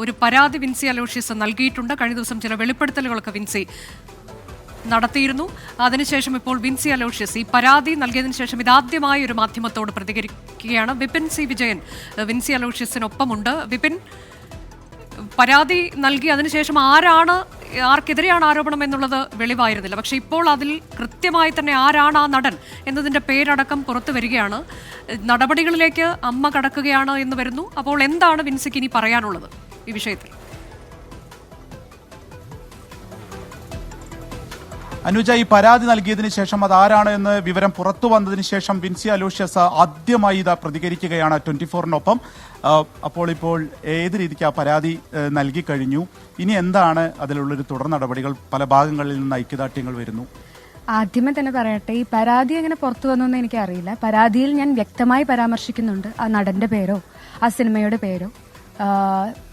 ഒരു പരാതി വിൻസി അലോഷ്യസ് നൽകിയിട്ടുണ്ട്. കഴിഞ്ഞ ദിവസം ചില വെളിപ്പെടുത്തലുകളൊക്കെ വിൻസി നടത്തിയിരുന്നു. അതിനുശേഷം ഇപ്പോൾ വിൻസി അലോഷ്യസ് ഈ പരാതി നൽകിയതിനു ശേഷം ഇതാദ്യമായി ഒരു മാധ്യമത്തോട് പ്രതികരിക്കുകയാണ്. വിപിൻ സി വിജയൻ വിൻസി അലോഷ്യസിനൊപ്പമുണ്ട്. വിപിൻ, പരാതി നൽകി അതിനുശേഷം ആർക്കെതിരെയാണ് ആരോപണം എന്നുള്ളത് വെളിവായിരുന്നില്ല. പക്ഷെ ഇപ്പോൾ അതിൽ കൃത്യമായി തന്നെ ആരാണ് ആ നടൻ എന്നതിന്റെ പേരടക്കം പുറത്തു വരികയാണ്. നടപടികളിലേക്ക് അമ്മ കടക്കുകയാണ് എന്ന് വരുന്നു. അപ്പോൾ എന്താണ് വിൻസിക്ക് ഇനി പറയാനുള്ളത് ഈ വിഷയത്തിൽ? അനുജ, ഈ പരാതി നൽകിയതിന് ശേഷം അതാരാണ് എന്ന് വിവരം പുറത്തു വന്നതിന് ശേഷം വിൻസി അലോഷ്യസ് ആദ്യമായി ഇതാ പ്രതികരിക്കുകയാണ് 24-നൊപ്പം. ഇപ്പോൾ ഏത് രീതിക്ക് ആ പരാതി നൽകി കഴിഞ്ഞു, ഇനി എന്താണ് അതിലുള്ളൊരു തുടർ നടപടികൾ? പല ഭാഗങ്ങളിൽ നിന്ന് ഐക്യദാർഢ്യങ്ങൾ വരുന്നു. ആദ്യമേ തന്നെ പറയട്ടെ, ഈ പരാതി എങ്ങനെ പുറത്തു വന്നതെന്ന് എനിക്കറിയില്ല. പരാതിയിൽ ഞാൻ വ്യക്തമായി പരാമർശിക്കുന്നുണ്ട് ആ നടന്റെ പേരോ ആ സിനിമയുടെ പേരോ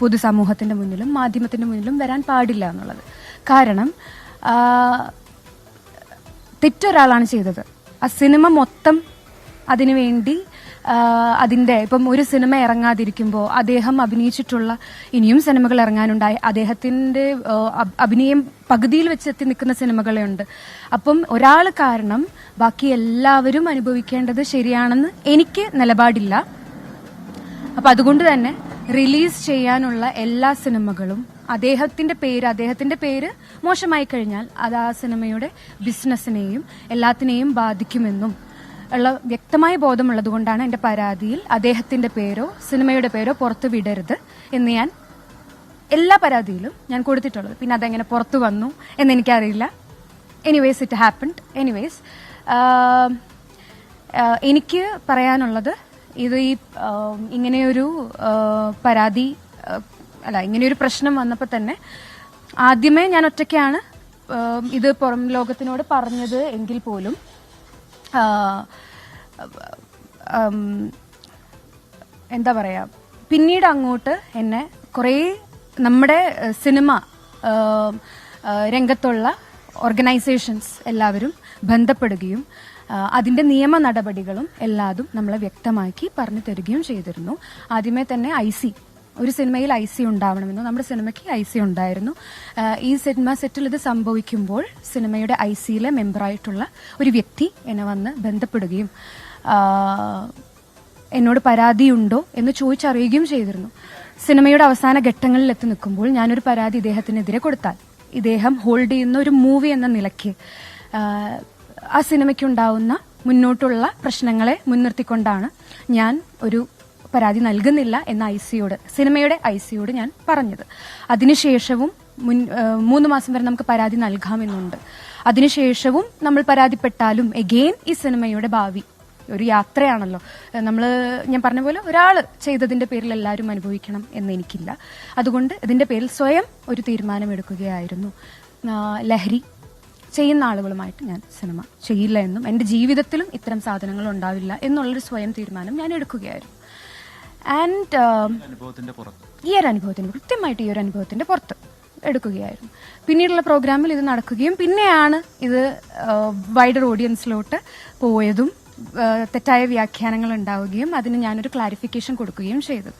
പൊതുസമൂഹത്തിന്റെ മുന്നിലും മാധ്യമത്തിന്റെ മുന്നിലും വരാൻ പാടില്ല എന്നുള്ളത്. കാരണം തെറ്റൊരാളാണ് ചെയ്തത്. ആ സിനിമ മൊത്തം അതിനുവേണ്ടി ഇപ്പം ഒരു സിനിമ ഇറങ്ങാതിരിക്കുമ്പോൾ അദ്ദേഹം അഭിനയിച്ചിട്ടുള്ള ഇനിയും സിനിമകൾ ഇറങ്ങാനുണ്ടായി. അദ്ദേഹത്തിന്റെ അഭിനയം പകുതിയിൽ വെച്ച് എത്തി നിൽക്കുന്ന സിനിമകളുണ്ട്. അപ്പം ഒരാൾ കാരണം ബാക്കി എല്ലാവരും അനുഭവിക്കേണ്ടത് ശരിയാണെന്ന് എനിക്ക് നിലപാടില്ല. അപ്പൊ അതുകൊണ്ട് തന്നെ റിലീസ് ചെയ്യാനുള്ള എല്ലാ സിനിമകളും അദ്ദേഹത്തിന്റെ പേര് മോശമായി കഴിഞ്ഞാൽ അത് ആ സിനിമയുടെ ബിസിനസിനെയും എല്ലാത്തിനെയും ബാധിക്കുമെന്നും ഉള്ള വ്യക്തമായ ബോധമുള്ളത് കൊണ്ടാണ് എന്റെ പരാതിയിൽ അദ്ദേഹത്തിന്റെ പേരോ സിനിമയുടെ പേരോ പുറത്തു വിടരുത് എന്ന് ഞാൻ എല്ലാ പരാതിയിലും ഞാൻ കൊടുത്തിട്ടുള്ളത്. പിന്നെ അതെങ്ങനെ പുറത്തു വന്നു എന്നെനിക്കറിയില്ല. Anyways it happened. എനിവേസ് എനിക്ക് പറയാനുള്ളത്, ഇത് ഇങ്ങനെയൊരു പരാതി ഇങ്ങനെയൊരു പ്രശ്നം വന്നപ്പോൾ തന്നെ ആദ്യമേ ഞാൻ ഒറ്റയ്ക്കാണ് ഇത് പുറം ലോകത്തിനോട് പറഞ്ഞത് എങ്കിൽ പോലും എന്താ പറയാ, പിന്നീട് അങ്ങോട്ട് എന്നെ കുറേ നമ്മുടെ സിനിമ രംഗത്തുള്ള ഓർഗനൈസേഷൻസ് എല്ലാവരും ബന്ധപ്പെടുകയും അതിന്റെ നിയമ നടപടികളും എല്ലാതും നമ്മളെ വ്യക്തമാക്കി പറഞ്ഞു തരികയും ചെയ്തിരുന്നു. ആദ്യമേ തന്നെ ഒരു സിനിമയിൽ IC ഉണ്ടാവണമെന്നു. നമ്മുടെ സിനിമയ്ക്ക് IC ഉണ്ടായിരുന്നു. ഈ സിനിമ സെറ്റിൽ ഇത് സംഭവിക്കുമ്പോൾ സിനിമയുടെ ICയിലെ മെമ്പറായിട്ടുള്ള ഒരു വ്യക്തി എന്നെ വന്ന് ബന്ധപ്പെടുകയും എന്നോട് പരാതിയുണ്ടോ എന്ന് ചോദിച്ചറിയുകയും ചെയ്തിരുന്നു. സിനിമയുടെ അവസാന ഘട്ടങ്ങളിൽ എത്തി നിൽക്കുമ്പോൾ ഞാനൊരു പരാതി ഇദ്ദേഹത്തിനെതിരെ കൊടുത്താൽ ഇദ്ദേഹം ഹോൾഡ് ചെയ്യുന്ന ഒരു മൂവി എന്ന നിലയ്ക്ക് ആ സിനിമയ്ക്കുണ്ടാവുന്ന മുന്നോട്ടുള്ള പ്രശ്നങ്ങളെ മുൻനിർത്തിക്കൊണ്ടാണ് ഞാൻ ഒരു പരാതി നൽകുന്നില്ല എന്ന സിനിമയുടെ ICയോട് ഞാൻ പറഞ്ഞത്. അതിനുശേഷവും 3 മാസം വരെ നമുക്ക് പരാതി നൽകാമെന്നുണ്ട്. അതിനുശേഷവും നമ്മൾ പരാതിപ്പെട്ടാലും എഗെയിൻ ഈ സിനിമയുടെ ഭാവി ഒരു യാത്രയാണല്ലോ. ഞാൻ പറഞ്ഞ പോലെ ഒരാൾ ചെയ്തതിന്റെ പേരിൽ എല്ലാവരും അനുഭവിക്കണം എന്ന് എനിക്കില്ല. അതുകൊണ്ട് ഇതിന്റെ പേരിൽ സ്വയം ഒരു തീരുമാനമെടുക്കുകയായിരുന്നു. ലഹരി ചെയ്യുന്ന ആളുകളുമായിട്ട് ഞാൻ സിനിമ ചെയ്യില്ല എന്നും എന്റെ ജീവിതത്തിലും ഇത്തരം സാധനങ്ങൾ ഉണ്ടാവില്ല എന്നുള്ളൊരു സ്വയം തീരുമാനം ഞാൻ എടുക്കുകയായിരുന്നു. ആൻഡ് ഈ ഒരു അനുഭവത്തിന് കൃത്യമായിട്ട് ഈ ഒരു അനുഭവത്തിന്റെ പുറത്ത് എടുക്കുകയായിരുന്നു. പിന്നീടുള്ള പ്രോഗ്രാമിൽ ഇത് നടക്കുകയും പിന്നെയാണ് ഇത് വൈഡർ ഓഡിയൻസിലോട്ട് പോയതും തെറ്റായ വ്യാഖ്യാനങ്ങൾ ഉണ്ടാവുകയും അതിന് ഞാനൊരു ക്ലാരിഫിക്കേഷൻ കൊടുക്കുകയും ചെയ്തത്.